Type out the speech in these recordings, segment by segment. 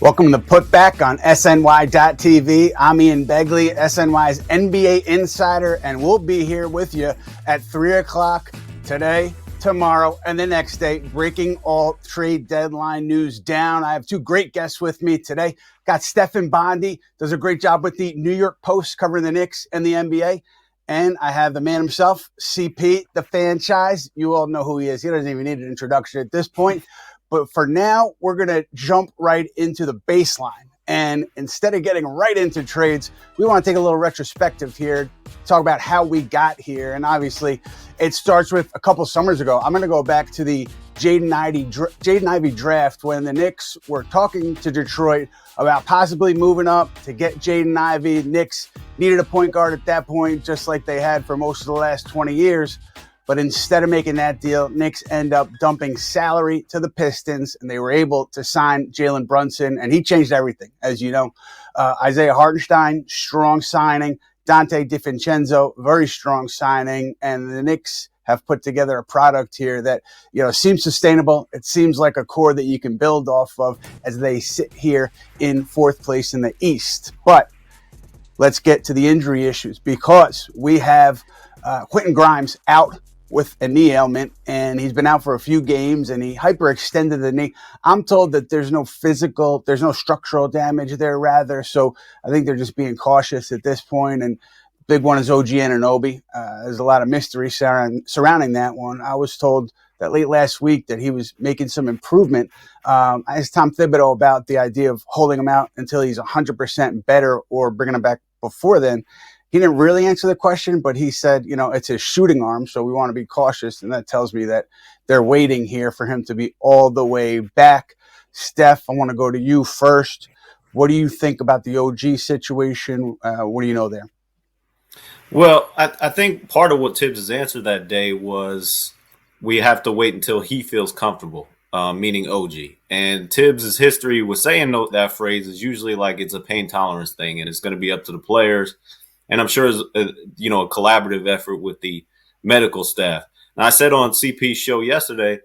Welcome to Putback on SNY.TV. I'm Ian Begley, SNY's NBA insider, and we'll be here with you at 3 o'clock today, tomorrow, and the next day, breaking all trade deadline news down. I have two great guests with me today. Got Stefan Bondy, does a great job with the New York Post covering the Knicks and the NBA. And I have the man himself, CP, the Fanchise. You all know who he is. He doesn't even need an introduction at this point. But for now, we're going to jump right into the baseline. And instead of getting right into trades, we want to take a little retrospective here, talk about how we got here. And obviously, it starts with a couple summers ago. I'm going to go back to the Jaden Ivey draft when the Knicks were talking to Detroit about possibly moving up to get Jaden Ivey. Knicks needed a point guard at that point, just like they had for most of the last 20 years. But instead of making that deal, Knicks end up dumping salary to the Pistons, and they were able to sign Jalen Brunson, and he changed everything, as you know. Isaiah Hartenstein, strong signing. Donte DiVincenzo, very strong signing. And the Knicks have put together a product here that, seems sustainable. It seems like a core that you can build off of as they sit here in fourth place in the East. But let's get to the injury issues, because we have Quentin Grimes out with a knee ailment, and he's been out for a few games, and he hyperextended the knee. I'm told that there's no structural damage there, rather. So I think they're just being cautious at this point. And big one is OG Anunoby. There's a lot of mystery surrounding that one. I was told that late last week that he was making some improvement. I asked Tom Thibodeau about the idea of holding him out until he's 100% better or bringing him back before then. He didn't really answer the question, but he said, it's his shooting arm, so we want to be cautious. And that tells me that they're waiting here for him to be all the way back. Steph, I want to go to you first. What do you think about the OG situation? What do you know there? Well, I think part of what Tibbs' answer that day was we have to wait until he feels comfortable, meaning OG. And Tibbs' history with saying that phrase is usually like it's a pain tolerance thing, and it's going to be up to the players. And I'm sure it's a collaborative effort with the medical staff. And I said on CP's show yesterday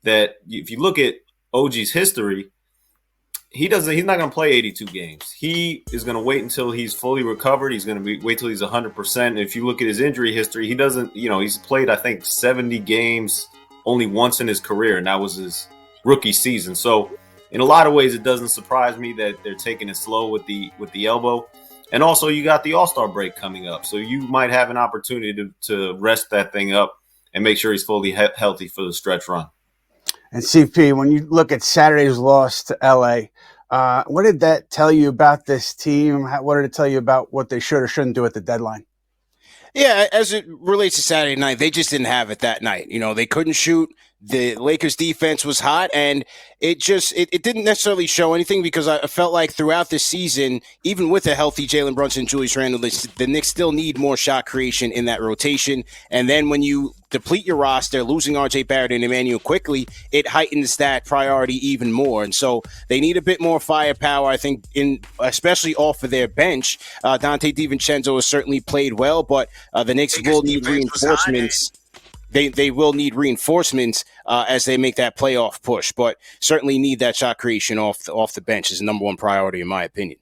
that if you look at OG's history, he's not going to play 82 games. He is going to wait until he's fully recovered. He's going to wait till he's 100%. And if you look at his injury history, he doesn't, he's played, I think, 70 games only once in his career, and that was his rookie season. So in a lot of ways, it doesn't surprise me that they're taking it slow with the elbow. And also, you got the All-Star break coming up. So you might have an opportunity to rest that thing up and make sure he's fully healthy for the stretch run. And CP, when you look at Saturday's loss to LA, what did that tell you about this team? What did it tell you about what they should or shouldn't do at the deadline? Yeah, as it relates to Saturday night, they just didn't have it that night. They couldn't shoot. The Lakers defense was hot, and it didn't necessarily show anything, because I felt like throughout the season, even with a healthy Jalen Brunson, Julius Randle, the Knicks still need more shot creation in that rotation. And then when you deplete your roster, losing R.J. Barrett and Emmanuel quickly, it heightens that priority even more. And so they need a bit more firepower, I think, especially off of their bench. Donte DiVincenzo has certainly played well, but the Knicks will need reinforcements. They will need reinforcements as they make that playoff push, but certainly need that shot creation off the bench is the number one priority, in my opinion.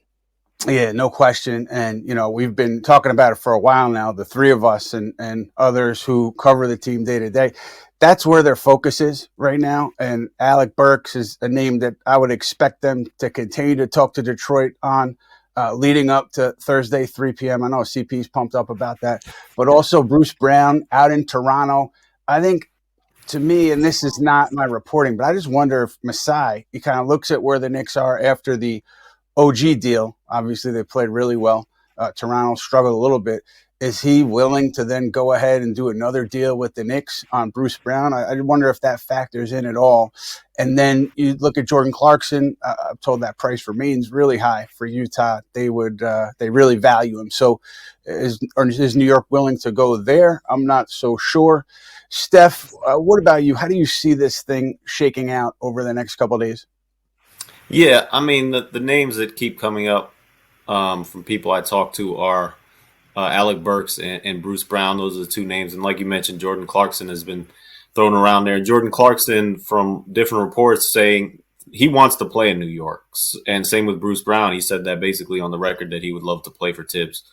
Yeah, no question. And, we've been talking about it for a while now, the three of us and others who cover the team day to day. That's where their focus is right now. And Alec Burks is a name that I would expect them to continue to talk to Detroit on. Leading up to Thursday, 3 p.m. I know CP's pumped up about that. But also Bruce Brown out in Toronto. I think, to me, and this is not my reporting, but I just wonder if Masai, he kind of looks at where the Knicks are after the OG deal. Obviously, they played really well. Toronto struggled a little bit. Is he willing to then go ahead and do another deal with the Knicks on Bruce Brown? I wonder if that factors in at all. And then you look at Jordan Clarkson. I'm told that price remains really high for Utah. They really value him. So is New York willing to go there? I'm not so sure. Steph, what about you? How do you see this thing shaking out over the next couple of days? Yeah, I mean, the names that keep coming up from people I talk to are Alec Burks and Bruce Brown. Those are the two names. And like you mentioned, Jordan Clarkson has been thrown around there. Jordan Clarkson, from different reports, saying he wants to play in New York. And same with Bruce Brown. He said that basically on the record that he would love to play for Tibbs.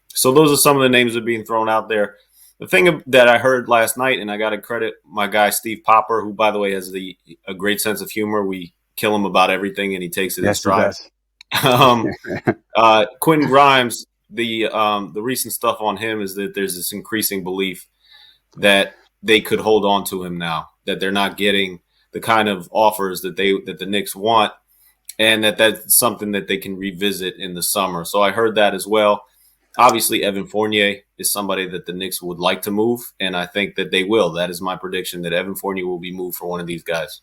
So those are some of the names that are being thrown out there. The thing that I heard last night, and I got to credit my guy Steve Popper, who, by the way, has a great sense of humor. We kill him about everything, and he takes it in stride. Quentin Grimes, the recent stuff on him is that there's this increasing belief that they could hold on to him now, that they're not getting the kind of offers that the Knicks want, and that's something that they can revisit in the summer. So I heard that as well. Obviously, Evan Fournier is somebody that the Knicks would like to move, and I think that they will. That is my prediction, that Evan Fournier will be moved for one of these guys.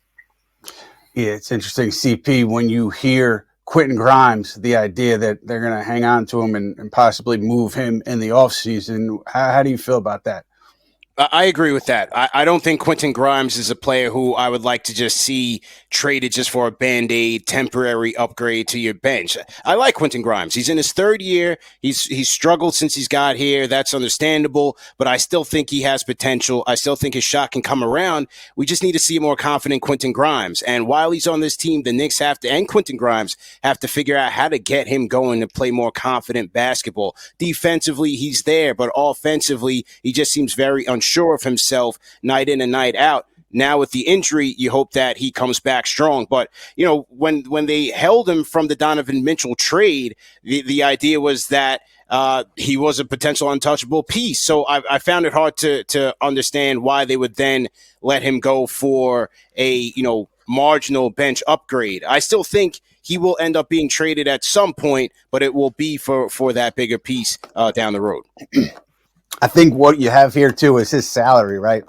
Yeah, it's interesting, CP, when you hear Quentin Grimes, the idea that they're going to hang on to him and possibly move him in the offseason. How do you feel about that? I agree with that. I don't think Quentin Grimes is a player who I would like to just see traded just for a Band-Aid temporary upgrade to your bench. I like Quentin Grimes. He's in his third year. He's struggled since he's got here. That's understandable, but I still think he has potential. I still think his shot can come around. We just need to see a more confident Quentin Grimes. And while he's on this team, the Knicks and Quentin Grimes have to figure out how to get him going to play more confident basketball. Defensively, he's there, but offensively, he just seems very unsure of himself night in and night out. Now with the injury, you hope that he comes back strong. But, you know, when they held him from the Donovan Mitchell trade, the idea was that he was a potential untouchable piece. So I found it hard to understand why they would then let him go for a, marginal bench upgrade. I still think he will end up being traded at some point, but it will be for that bigger piece down the road. I think what you have here, too, is his salary, right?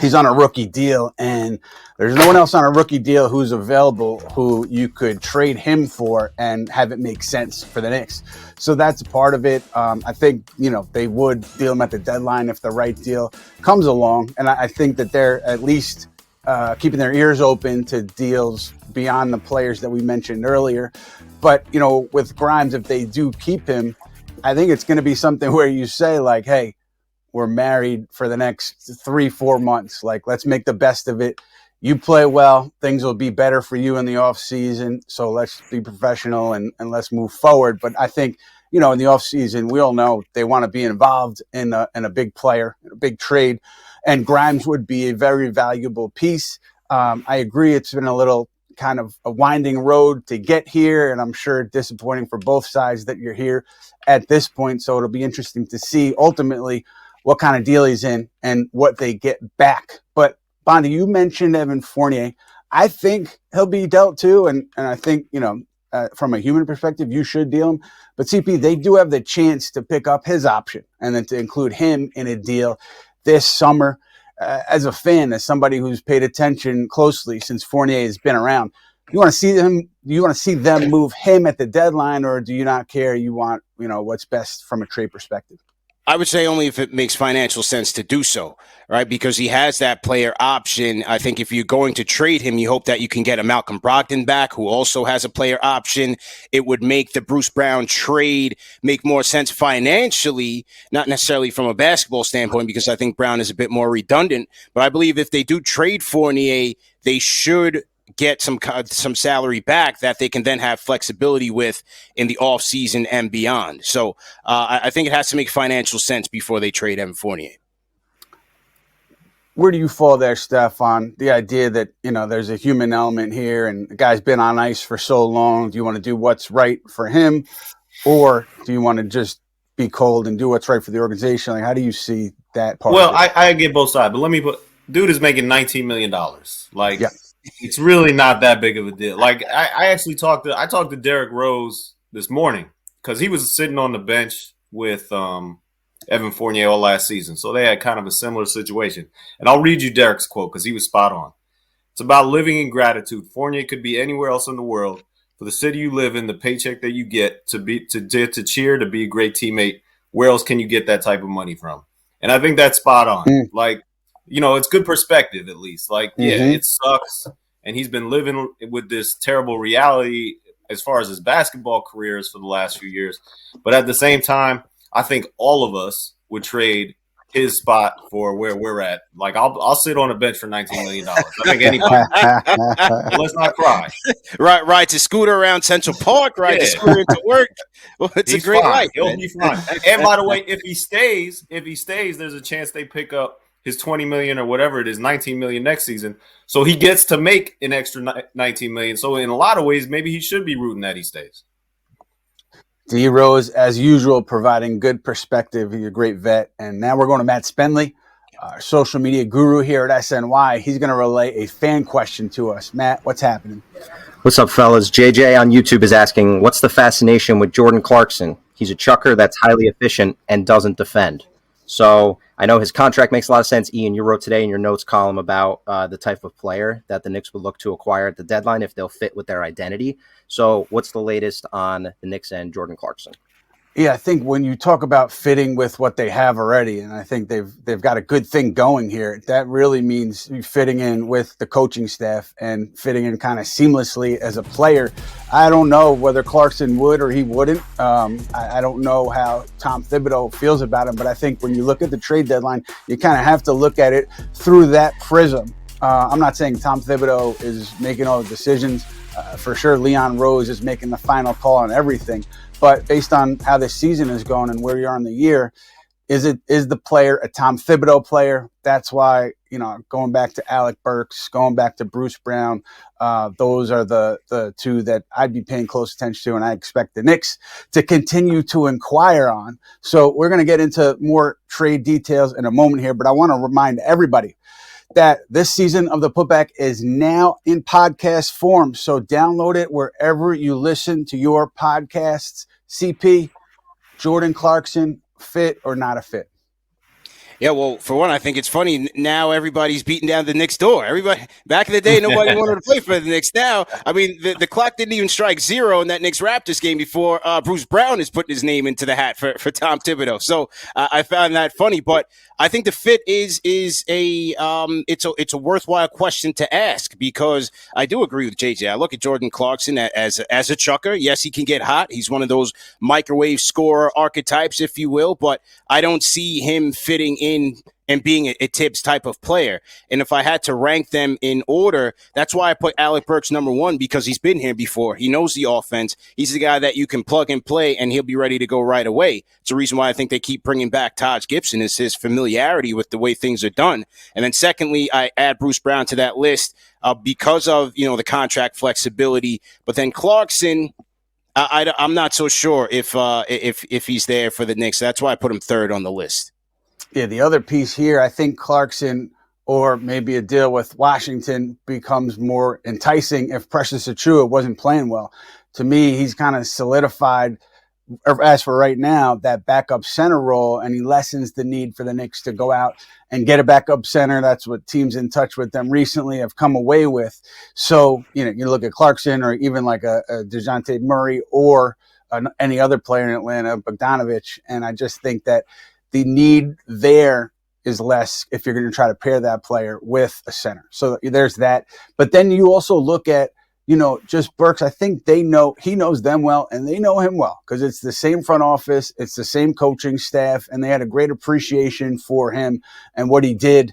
He's on a rookie deal, and there's no one else on a rookie deal who's available who you could trade him for and have it make sense for the Knicks. So that's part of it. I think, they would deal him at the deadline if the right deal comes along. And I think that they're at least keeping their ears open to deals beyond the players that we mentioned earlier. But, with Grimes, if they do keep him, I think it's going to be something where you say, like, hey, we're married for the next 3-4 months. Like, let's make the best of it. You play well, things will be better for you in the off season. So let's be professional and let's move forward. But I think, in the off season, we all know they want to be involved in a big player, a big trade. And Grimes would be a very valuable piece. I agree. It's been a little kind of a winding road to get here. And I'm sure disappointing for both sides that you're here at this point. So it'll be interesting to see ultimately what kind of deal he's in and what they get back. But Bondy, you mentioned Evan Fournier. I think he'll be dealt too. And I think, from a human perspective, you should deal him. But CP, they do have the chance to pick up his option and then to include him in a deal this summer. As a fan, as somebody who's paid attention closely since Fournier has been around, you want to see them? Do you want to see them move him at the deadline, or do you not care? You want, what's best from a trade perspective? I would say only if it makes financial sense to do so, right? Because he has that player option. I think if you're going to trade him, you hope that you can get a Malcolm Brogdon back who also has a player option. It would make the Bruce Brown trade make more sense financially, not necessarily from a basketball standpoint, because I think Brown is a bit more redundant. But I believe if they do trade Fournier, they should get some salary back that they can then have flexibility with in the off season and beyond. So I think it has to make financial sense before they trade Evan Fournier. Where do you fall there, Steph, on the idea that, there's a human element here and the guy's been on ice for so long? Do you want to do what's right for him, or do you want to just be cold and do what's right for the organization? Like, how do you see that part? Well, I get both sides, but dude is making $19 million. Like, yeah. It's really not that big of a deal. Like, I actually talked to Derrick Rose this morning because he was sitting on the bench with Evan Fournier all last season. So they had kind of a similar situation. And I'll read you Derrick's quote because he was spot on. It's about living in gratitude. Fournier could be anywhere else in the world. For the city you live in, the paycheck that you get to cheer, to be a great teammate, where else can you get that type of money from? And I think that's spot on. Like, it's good perspective at least. Like, yeah, it sucks. And he's been living with this terrible reality as far as his basketball career is for the last few years. But at the same time, I think all of us would trade his spot for where we're at. Like I'll sit on a bench for $19 million. I think anybody. So let's not cry. Ride to scooter around Central Park, ride to scooter into work. Well, it's a great fine. life. He'll be fine. And by the way, if he stays, there's a chance they pick up his $20 million or whatever it is, $19 million next season. So he gets to make an extra $19 million. So in a lot of ways, maybe he should be rooting that he stays. D Rose, as usual, providing good perspective. He's a great vet. And now we're going to Matt Spenley, our social media guru here at SNY. He's going to relay a fan question to us. Matt, what's happening? What's up, fellas? JJ on YouTube is asking, what's the fascination with Jordan Clarkson? He's a chucker that's highly efficient and doesn't defend. So I know his contract makes a lot of sense. Ian, you wrote today in your notes column about the type of player that the Knicks would look to acquire at the deadline if they'll fit with their identity. So what's the latest on the Knicks and Jordan Clarkson? Yeah, I think when you talk about fitting with what they have already, and I think they've got a good thing going here, that really means fitting in with the coaching staff and fitting in kind of seamlessly as a player. I don't know whether Clarkson would or he wouldn't. I don't know how Tom Thibodeau feels about him, but I think when you look at the trade deadline, you kind of have to look at it through that prism. I'm not saying Tom Thibodeau is making all the decisions. For sure, Leon Rose is making the final call on everything. But based on how this season is going and where you are in the year, is the player a Tom Thibodeau player? That's why, going back to Alec Burks, going back to Bruce Brown, those are the two that I'd be paying close attention to, and I expect the Knicks to continue to inquire on. So we're going to get into more trade details in a moment here, but I want to remind everybody that this season of the Putback is now in podcast form. So download it wherever you listen to your podcasts. CP, Jordan Clarkson, fit or not a fit? Yeah, well, for one, I think it's funny. Now everybody's beating down the Knicks door. Everybody, back in the day, nobody wanted to play for the Knicks. Now, I mean, the clock didn't even strike zero in that Knicks Raptors game before Bruce Brown is putting his name into the hat for Tom Thibodeau. So I found that funny, but I think the fit is it's a worthwhile question to ask, because I do agree with JJ. I look at Jordan Clarkson as a chucker. Yes, he can get hot. He's one of those microwave scorer archetypes, if you will, but I don't see him fitting in and being a Tibbs type of player. And if I had to rank them in order, that's why I put Alec Burks number one, because he's been here before. He knows the offense. He's the guy that you can plug and play, and he'll be ready to go right away. It's the reason why I think they keep bringing back Taj Gibson, is his familiarity with the way things are done. And then secondly, I add Bruce Brown to that list because of, the contract flexibility. But then Clarkson, I'm not so sure if he's there for the Knicks. That's why I put him third on the list. Yeah, the other piece here, I think Clarkson or maybe a deal with Washington becomes more enticing if Precious Achiuwa wasn't playing well. To me, he's kind of solidified, as for right now, that backup center role, and he lessens the need for the Knicks to go out and get a backup center. That's what teams in touch with them recently have come away with. So, you look at Clarkson, or even like a Dejounte Murray, or any other player in Atlanta, Bogdanovich, and I just think that the need there is less if you're going to try to pair that player with a center. So there's that. But then you also look at, just Burks. I think he knows them well, and they know him well, because it's the same front office, it's the same coaching staff, and they had a great appreciation for him and what he did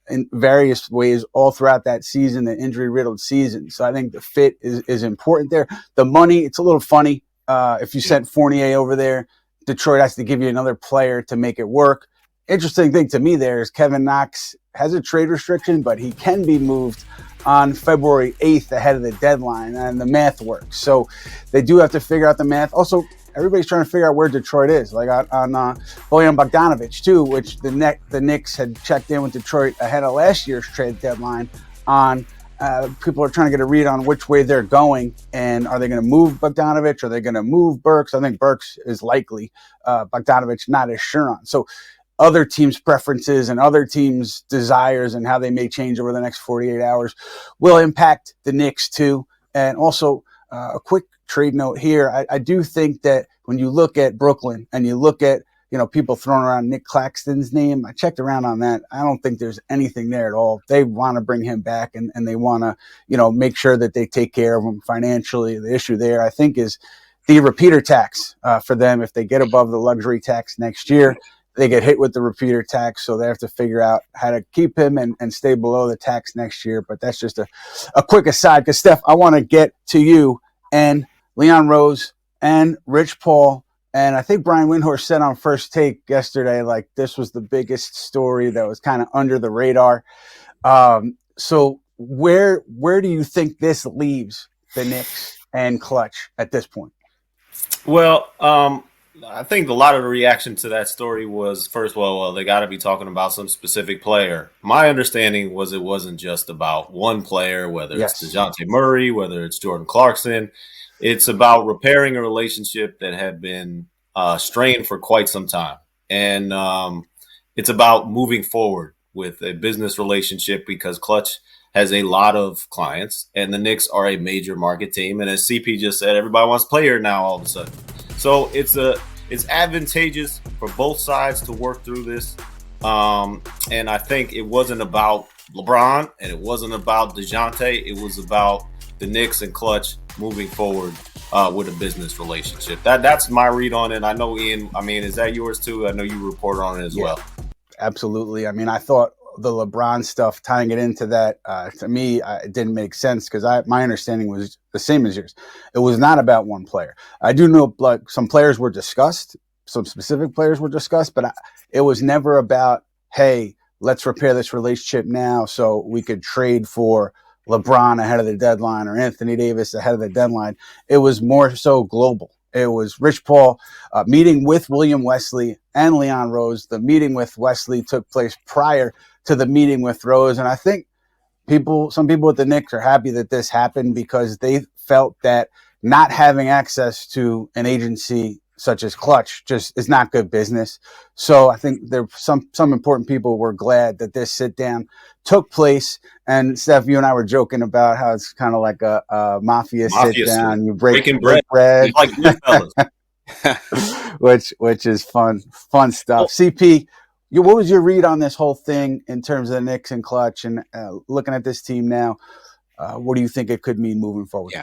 in various ways all throughout that season, the injury-riddled season. So I think the fit is important there. The money, it's a little funny. If you sent Fournier over there, Detroit has to give you another player to make it work. Interesting thing to me there is Kevin Knox has a trade restriction, but he can be moved on February 8th ahead of the deadline, and the math works. So they do have to figure out the math. Also, everybody's trying to figure out where Detroit is, like on Bojan Bogdanovich too, which the Knicks had checked in with Detroit ahead of last year's trade deadline on. People are trying to get a read on which way they're going, and are they going to move Bogdanovich? Are they going to move Burks? I think Burks is likely. Bogdanovich not as sure on. So other teams' preferences and other teams' desires and how they may change over the next 48 hours will impact the Knicks too. And also a quick trade note here. I do think that when you look at Brooklyn and you look at people throwing around Nick Claxton's name, I checked around on that. I don't think there's anything there at all. They want to bring him back, and they want to, make sure that they take care of him financially. The issue there, I think, is the repeater tax for them if they get above the luxury tax next year. they get hit with the repeater tax, so they have to figure out how to keep him and stay below the tax next year. But that's just a quick aside, because Steph, I want to get to you and Leon Rose and Rich Paul. And I think Brian Windhorst said on First Take yesterday, like, this was the biggest story that was kind of under the radar. So where do you think this leaves the Knicks and Klutch at this point? Well, I think a lot of the reaction to that story was, first of all, well, they got to be talking about some specific player. My understanding was it wasn't just about one player, whether it's Dejounte Murray, whether it's Jordan Clarkson. It's about repairing a relationship that had been strained for quite some time. And it's about moving forward with a business relationship, because Klutch has a lot of clients and the Knicks are a major market team. And as CP just said, everybody wants to play here now all of a sudden. So it's advantageous for both sides to work through this. And I think it wasn't about LeBron and it wasn't about Dejounte. It was about the Knicks and Klutch moving forward with a business relationship. That's my read on it. I know, Ian, I mean, is that yours too? I know you reported on it as well. Absolutely. I mean, I thought the LeBron stuff, tying it into that, to me, it didn't make sense, because my understanding was the same as yours. It was not about one player. I do know, like, some players were discussed, some specific players were discussed, but it was never about, hey, let's repair this relationship now so we could trade for LeBron ahead of the deadline or Anthony Davis ahead of the deadline. It was more so global. It was Rich Paul meeting with William Wesley and Leon Rose. The meeting with Wesley took place prior to the meeting with Rose. And I think some people at the Knicks are happy that this happened, because they felt that not having access to an agency such as Klutch just is not good business. So I think there some important people were glad that this sit down took place. And Steph, you and I were joking about how it's kind of like a mafia sit down. You break bread. Like fellas. which is fun stuff. CP, what was your read on this whole thing in terms of the Knicks and Klutch, and looking at this team now? What do you think it could mean moving forward? Yeah.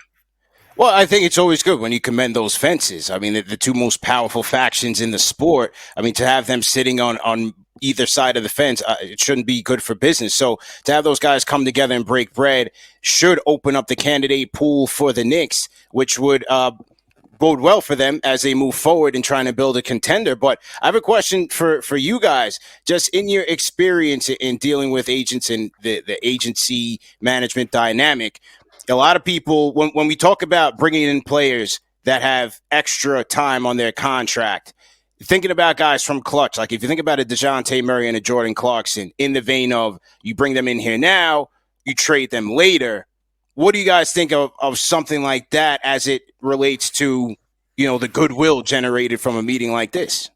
Well, I think it's always good when you commend those fences. I mean, the two most powerful factions in the sport. I mean, to have them sitting on either side of the fence, it shouldn't be good for business. So to have those guys come together and break bread should open up the candidate pool for the Knicks, which would bode well for them as they move forward in trying to build a contender. But I have a question for you guys. Just in your experience in dealing with agents and the agency management dynamic, a lot of people, when we talk about bringing in players that have extra time on their contract, thinking about guys from Klutch, like if you think about a Dejounte Murray and a Jordan Clarkson, in the vein of you bring them in here now, you trade them later. What do you guys think of something like that as it relates to, the goodwill generated from a meeting like this?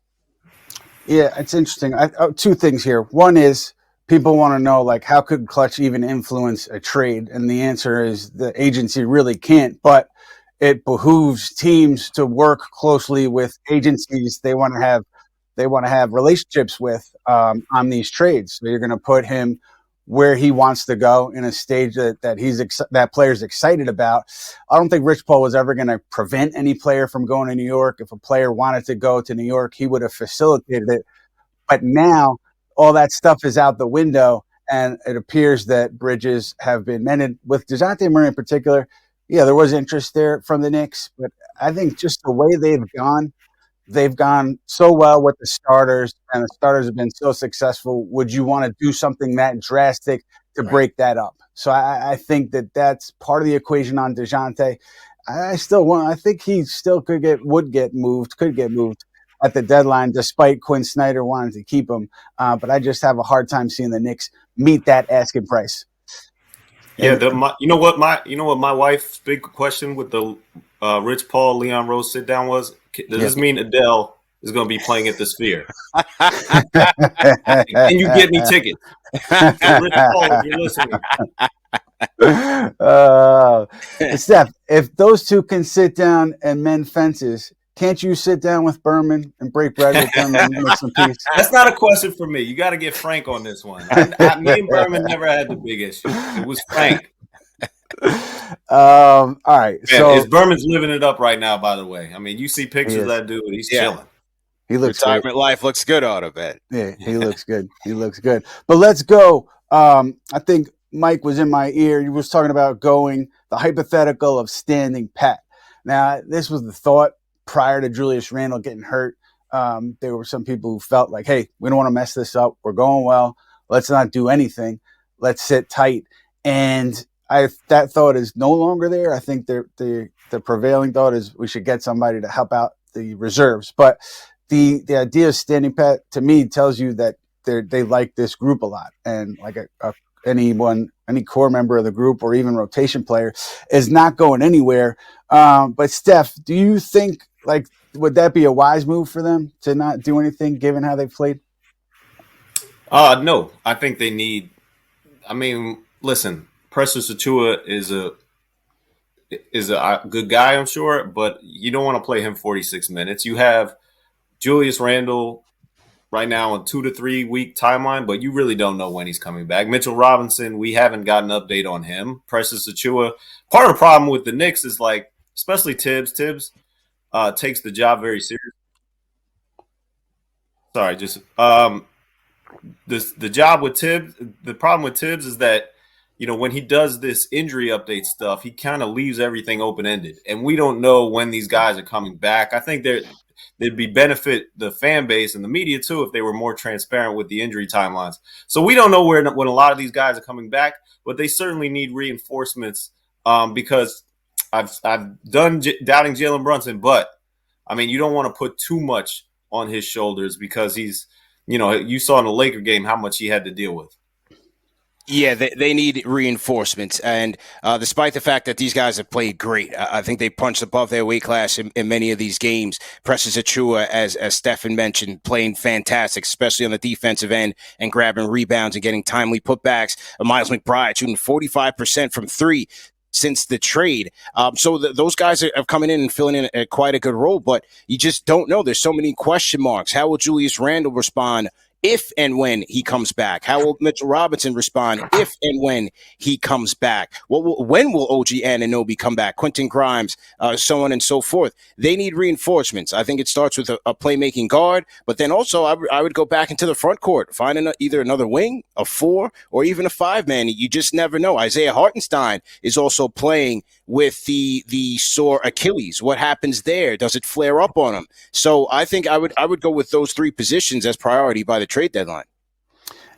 Yeah, it's interesting. Two things here. One is, people want to know, like, how could Klutch even influence a trade? And the answer is the agency really can't, but it behooves teams to work closely with agencies they want to have relationships with on these trades. So you're going to put him where he wants to go in a stage that player's excited about. I don't think Rich Paul was ever going to prevent any player from going to New York. If a player wanted to go to New York, he would have facilitated it. But now all that stuff is out the window, and it appears that bridges have been mended. With Dejounte Murray in particular, yeah, there was interest there from the Knicks, but I think just the way they've gone so well with the starters, and the starters have been so successful. Would you want to do something that drastic to break that up? So I think that's part of the equation on Dejounte. I think he still could get moved at the deadline, despite Quinn Snyder wanting to keep him. But I just have a hard time seeing the Knicks meet that asking price. Yeah, you know what my wife's big question with the Rich Paul Leon Rose sit down was: does this mean Adele is going to be playing at the Sphere? Can you get me tickets? So Rich Paul, if you're listening. Steph, if those two can sit down and mend fences, can't you sit down with Berman and break bread with them and make some peace? That's not a question for me. You got to get Frank on this one. Me and Berman never had the big issue. It was Frank. All right. Yeah, Berman's living it up right now, by the way. I mean, you see pictures of that dude. He's chilling. He looks great. Retirement life looks good out of it. Yeah, he looks good. He looks good. But let's go. I think Mike was in my ear. He was talking about going the hypothetical of standing pat. Now, this was the thought prior to Julius Randle getting hurt. There were some people who felt like, hey, we don't want to mess this up. We're going well. Let's not do anything. Let's sit tight. And that thought is no longer there. I think the prevailing thought is we should get somebody to help out the reserves. But the idea of standing pat, to me, tells you that they like this group a lot. And like any core member of the group or even rotation player is not going anywhere. But Steph, do you think, like, would that be a wise move for them to not do anything given how they played? No, I think they need. I mean, listen, Precious Achiuwa is a good guy, I'm sure, but you don't want to play him 46 minutes. You have Julius Randle right now on 2 to 3 week timeline, but you really don't know when he's coming back. Mitchell Robinson, we haven't got an update on him. Precious Achiuwa. Part of the problem with the Knicks is, like, especially Tibbs takes the job very seriously. Sorry, just the job with Tibbs. The problem with Tibbs is that, you know, when he does this injury update stuff, he kind of leaves everything open ended, and we don't know when these guys are coming back. I think there'd be benefit the fan base and the media too if they were more transparent with the injury timelines. So we don't know when a lot of these guys are coming back, but they certainly need reinforcements because I've done doubting Jalen Brunson, but I mean, you don't want to put too much on his shoulders because he's, you know, you saw in the Laker game how much he had to deal with. Yeah, they need reinforcements. And despite the fact that these guys have played great, I think they punched above their weight class in many of these games. Precious Achiuwa, as Stefan mentioned, playing fantastic, especially on the defensive end and grabbing rebounds and getting timely putbacks. Miles McBride shooting 45% from three since the trade. So those guys are coming in and filling in quite a good role, but you just don't know. There's so many question marks. How will Julius Randle respond if and when he comes back? How will Mitchell Robinson respond if and when he comes back? When will OG Anunoby come back? Quentin Grimes, so on and so forth. They need reinforcements. I think it starts with a playmaking guard, but then also I would go back into the front court, find either another wing, a 4, or even a 5-man. You just never know. Isaiah Hartenstein is also playing with the sore Achilles. What happens there? Does it flare up on him? So I think I would go with those 3 positions as priority by the trade deadline.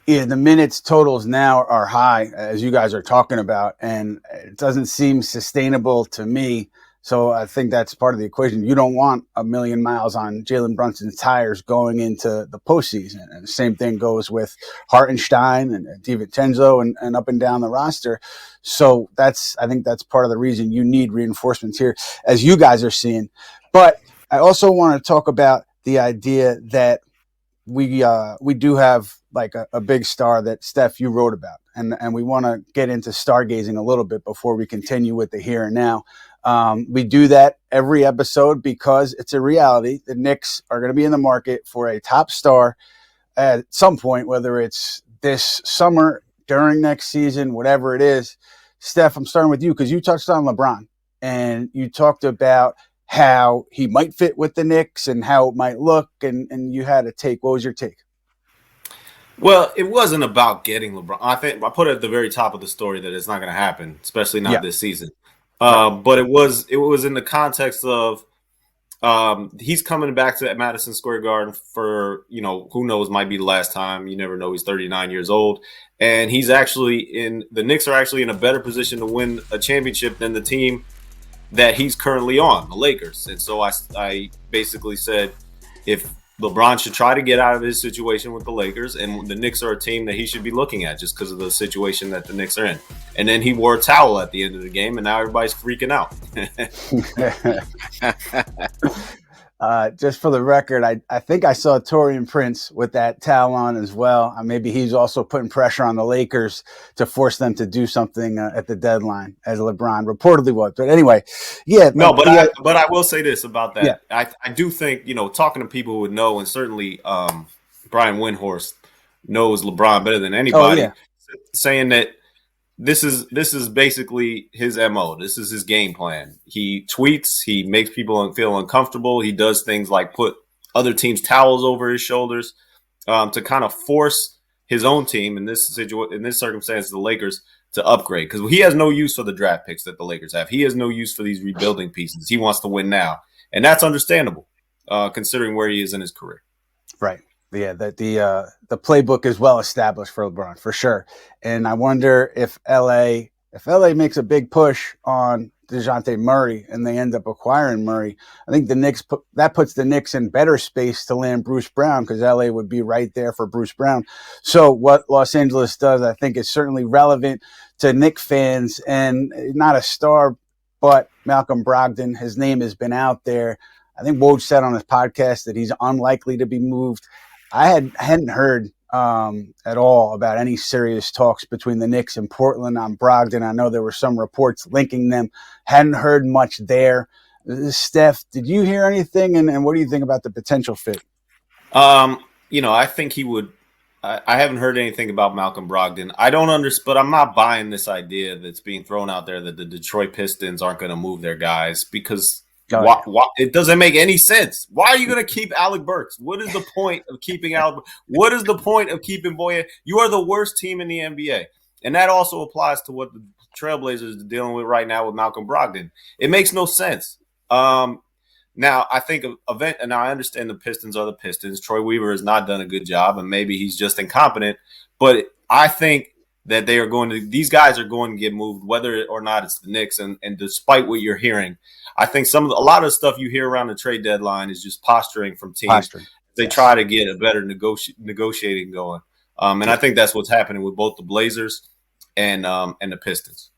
Yeah, the minutes totals now are high, as you guys are talking about, and it doesn't seem sustainable to me. So I think that's part of the equation. You don't want a million miles on Jalen Brunson's tires going into the postseason. And the same thing goes with Hartenstein and DiVincenzo and up and down the roster. So I think that's part of the reason you need reinforcements here, as you guys are seeing. But I also want to talk about the idea that we do have like a big star that, Steph, you wrote about. And we want to get into stargazing a little bit before we continue with the here and now. We do that every episode because it's a reality. The Knicks are going to be in the market for a top star at some point, whether it's this summer, during next season, whatever it is. Steph, I'm starting with you because you touched on LeBron and you talked about how he might fit with the Knicks and how it might look, and you had a take. What was your take? Well, it wasn't about getting LeBron. I think I put it at the very top of the story that it's not going to happen, especially not this season. But it was in the context of he's coming back to Madison Square Garden for, you know, who knows, might be the last time. You never know. He's 39 years old. And he's actually the Knicks are actually in a better position to win a championship than the team that he's currently on, the Lakers. And so I basically said if LeBron should try to get out of his situation with the Lakers, and the Knicks are a team that he should be looking at just because of the situation that the Knicks are in. And then he wore a towel at the end of the game, and now everybody's freaking out. Just for the record, I think I saw Taurean Prince with that towel on as well. Maybe he's also putting pressure on the Lakers to force them to do something at the deadline, as LeBron reportedly was. But anyway, yeah. No, but I will say this about that. Yeah. I do think, you know, talking to people who would know, and certainly Brian Windhorst knows LeBron better than anybody, saying that this is basically his MO. This is his game plan. He tweets. He makes people feel uncomfortable. He does things like put other teams' towels over his shoulders to kind of force his own team in this circumstance, the Lakers, to upgrade, because he has no use for the draft picks that the Lakers have. He has no use for these rebuilding pieces. He wants to win now, and that's understandable considering where he is in his career. Right. Yeah, the playbook is well established for LeBron, for sure. And I wonder if LA makes a big push on Dejounte Murray and they end up acquiring Murray, I think that puts the Knicks in better space to land Bruce Brown, because LA would be right there for Bruce Brown. So what Los Angeles does, I think, is certainly relevant to Knicks fans, and not a star, but Malcolm Brogdon. His name has been out there. I think Woj said on his podcast that he's unlikely to be moved. I hadn't heard at all about any serious talks between the Knicks and Portland on Brogdon. I know there were some reports linking them. Hadn't heard much there. Steph, did you hear anything? And what do you think about the potential fit? I think he would. I haven't heard anything about Malcolm Brogdon. I don't understand, but I'm not buying this idea that's being thrown out there that the Detroit Pistons aren't going to move their guys, because why, it doesn't make any sense. Why are you going to keep Alec Burks? What is the point of keeping Alec? What is the point of keeping Boye? You are the worst team in the NBA. And that also applies to what the Trailblazers are dealing with right now with Malcolm Brogdon. It makes no sense. Now, I think and I understand the Pistons are the Pistons. Troy Weaver has not done a good job, and maybe he's just incompetent. But I think that these guys are going to get moved, whether or not it's the Knicks. And despite what you're hearing, I think a lot of the stuff you hear around the trade deadline is just posturing from teams. They try to get a better negotiating going. And I think that's what's happening with both the Blazers and the Pistons.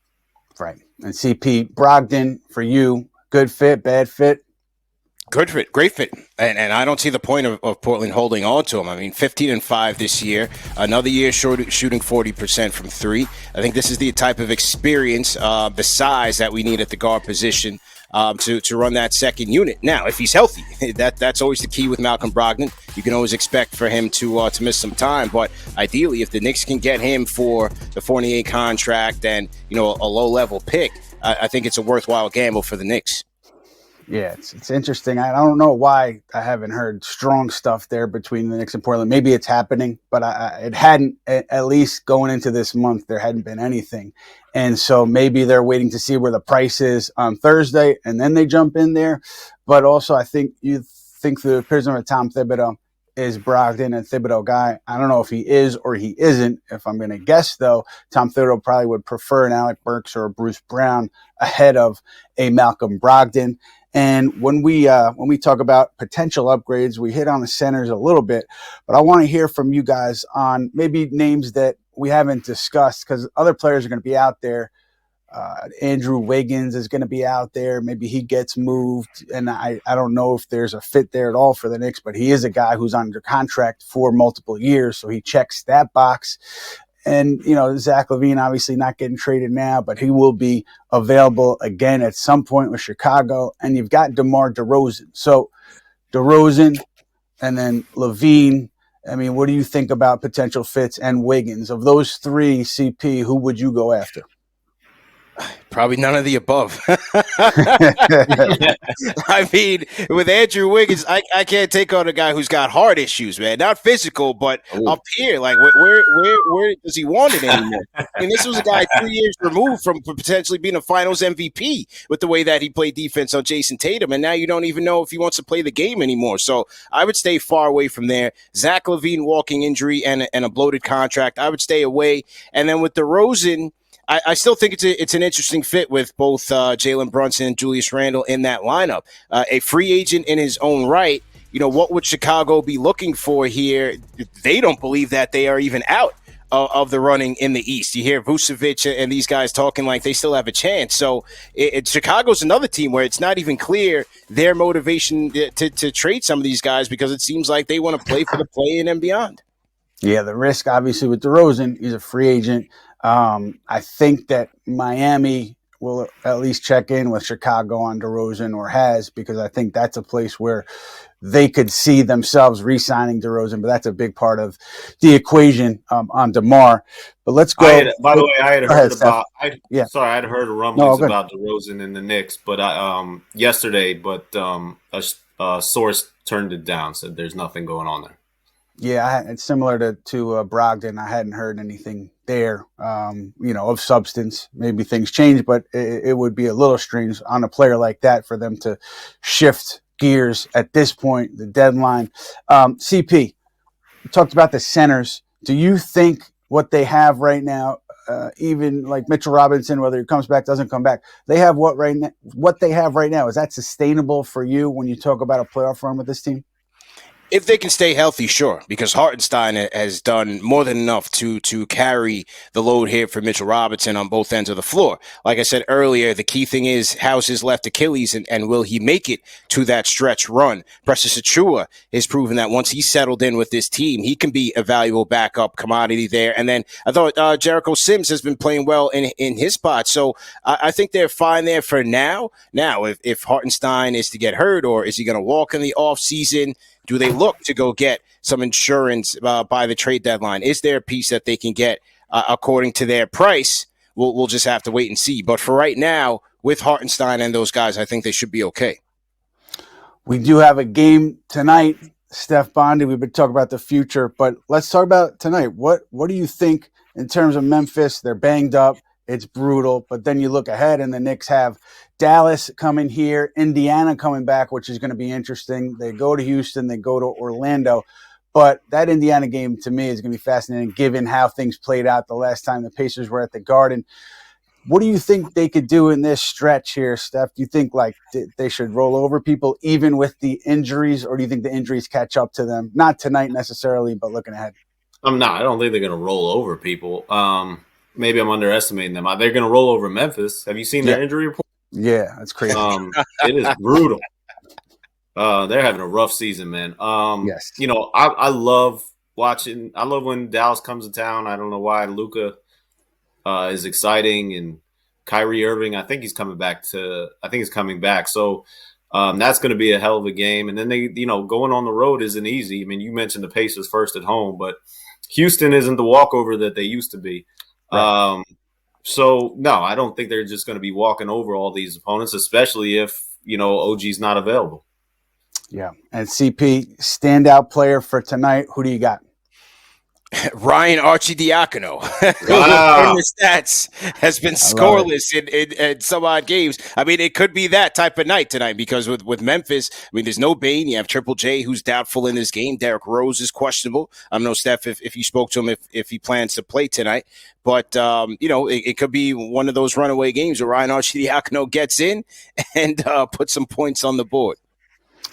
Right. And CP, Brogdon, for you, good fit, bad fit? Good fit, great fit, and I don't see the point of Portland holding on to him. I mean, 15-5 this year, another year shooting 40% from three. I think this is the type of experience, the size that we need at the guard position to run that second unit. Now, if he's healthy, that's always the key with Malcolm Brogdon. You can always expect for him to miss some time, but ideally, if the Knicks can get him for the Fournier contract and a low-level pick, I think it's a worthwhile gamble for the Knicks. Yeah, it's interesting. I don't know why I haven't heard strong stuff there between the Knicks and Portland. Maybe it's happening, but it hadn't, at least going into this month, there hadn't been anything. And so maybe they're waiting to see where the price is on Thursday, and then they jump in there. But also, I think you think through the prism of Tom Thibodeau, is Brogdon a Thibodeau guy? I don't know if he is or he isn't. If I'm going to guess, though, Tom Thibodeau probably would prefer an Alec Burks or a Bruce Brown ahead of a Malcolm Brogdon. And when we talk about potential upgrades, we hit on the centers a little bit, but I want to hear from you guys on maybe names that we haven't discussed, because other players are going to be out there. Andrew Wiggins is going to be out there. Maybe he gets moved, and I don't know if there's a fit there at all for the Knicks, but he is a guy who's under contract for multiple years, so he checks that box. And, Zach LaVine obviously not getting traded now, but he will be available again at some point with Chicago. And you've got DeMar DeRozan. So DeRozan and then LaVine. I mean, what do you think about potential fits and Wiggins? Of those three, CP, who would you go after? Probably none of the above. I mean, with Andrew Wiggins, I can't take on a guy who's got heart issues, man. Not physical, but up here. Like, where does he want it anymore? I mean, this was a guy 3 years removed from potentially being a Finals MVP with the way that he played defense on Jason Tatum, and now you don't even know if he wants to play the game anymore. So I would stay far away from there. Zach LaVine, walking injury and a bloated contract, I would stay away. And then with DeRozan, I still think it's an interesting fit with both Jalen Brunson and Julius Randle in that lineup. A free agent in his own right, what would Chicago be looking for here? They don't believe that they are even out of the running in the East. You hear Vucevic and these guys talking like they still have a chance. So Chicago's another team where it's not even clear their motivation to trade some of these guys, because it seems like they want to play for the play-in and beyond. Yeah, the risk obviously with DeRozan, he's a free agent. I think that Miami will at least check in with Chicago on DeRozan, or has, because I think that's a place where they could see themselves re-signing DeRozan, but that's a big part of the equation on DeMar. But let's go. I had heard rumblings about DeRozan in the Knicks, but yesterday, a source turned it down, said there's nothing going on there. Yeah, it's similar to Brogdon. I hadn't heard anything there, of substance. Maybe things change, but it would be a little strange on a player like that for them to shift gears at this point, the deadline. CP, we talked about the centers. Do you think what they have right now, even like Mitchell Robinson, whether he comes back, doesn't come back, they have what they have right now, is that sustainable for you when you talk about a playoff run with this team? If they can stay healthy, sure, because Hartenstein has done more than enough to carry the load here for Mitchell Robinson on both ends of the floor. Like I said earlier, the key thing is how's his left Achilles and will he make it to that stretch run? Precious Achiuwa has proven that once he's settled in with this team, he can be a valuable backup commodity there. And then I thought Jericho Sims has been playing well in his spot. So I think they're fine there for now. Now, if Hartenstein is to get hurt or is he going to walk in the offseason, do they look to go get some insurance by the trade deadline? Is there a piece that they can get according to their price? We'll just have to wait and see. But for right now, with Hartenstein and those guys, I think they should be okay. We do have a game tonight, Steph Bondy. We've been talking about the future, but let's talk about tonight. What do you think in terms of Memphis? They're banged up. It's brutal. But then you look ahead and the Knicks have Dallas coming here, Indiana coming back, which is going to be interesting. They go to Houston, they go to Orlando. But that Indiana game to me is going to be fascinating given how things played out the last time the Pacers were at the Garden. What do you think they could do in this stretch here, Steph? Do you think like they should roll over people even with the injuries, or do you think the injuries catch up to them? Not tonight necessarily, but looking ahead. I don't think they're going to roll over people. Maybe I'm underestimating them. They're going to roll over Memphis. Have you seen their injury report? Yeah, that's crazy. It is brutal. They're having a rough season, man. Yes. I love watching. I love when Dallas comes to town. I don't know why. Luka is exciting, and Kyrie Irving. I think he's coming back. So that's going to be a hell of a game. And then going on the road isn't easy. I mean, you mentioned the Pacers first at home, but Houston isn't the walkover that they used to be. Right. So no, I don't think they're just going to be walking over all these opponents, especially if OG's not available. Yeah, and CP, standout player for tonight. Who do you got? Ryan Arcidiacono, wow. in the stats, has been scoreless in some odd games. I mean, it could be that type of night tonight because with Memphis, I mean, there's no Bane. You have Triple J, who's doubtful in this game. Derrick Rose is questionable. I don't know, Steph, if you spoke to him, if he plans to play tonight. But, it could be one of those runaway games where Ryan Arcidiacono gets in and puts some points on the board.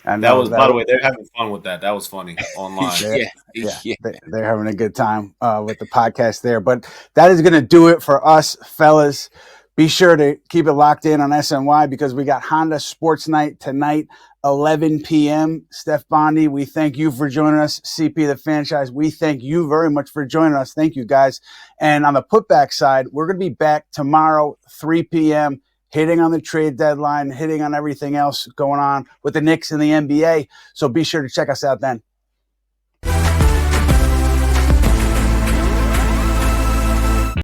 And by the way, they're having fun with that. That was funny online. They're having a good time with the podcast there. But that is going to do it for us, fellas. Be sure to keep it locked in on SNY because we got Honda Sports Night tonight, 11 p.m. Steph Bondy, we thank you for joining us. CP, the Fanchise, we thank you very much for joining us. Thank you, guys. And on the Putback side, we're going to be back tomorrow, 3 p.m., hitting on the trade deadline, hitting on everything else going on with the Knicks and the NBA. So be sure to check us out then.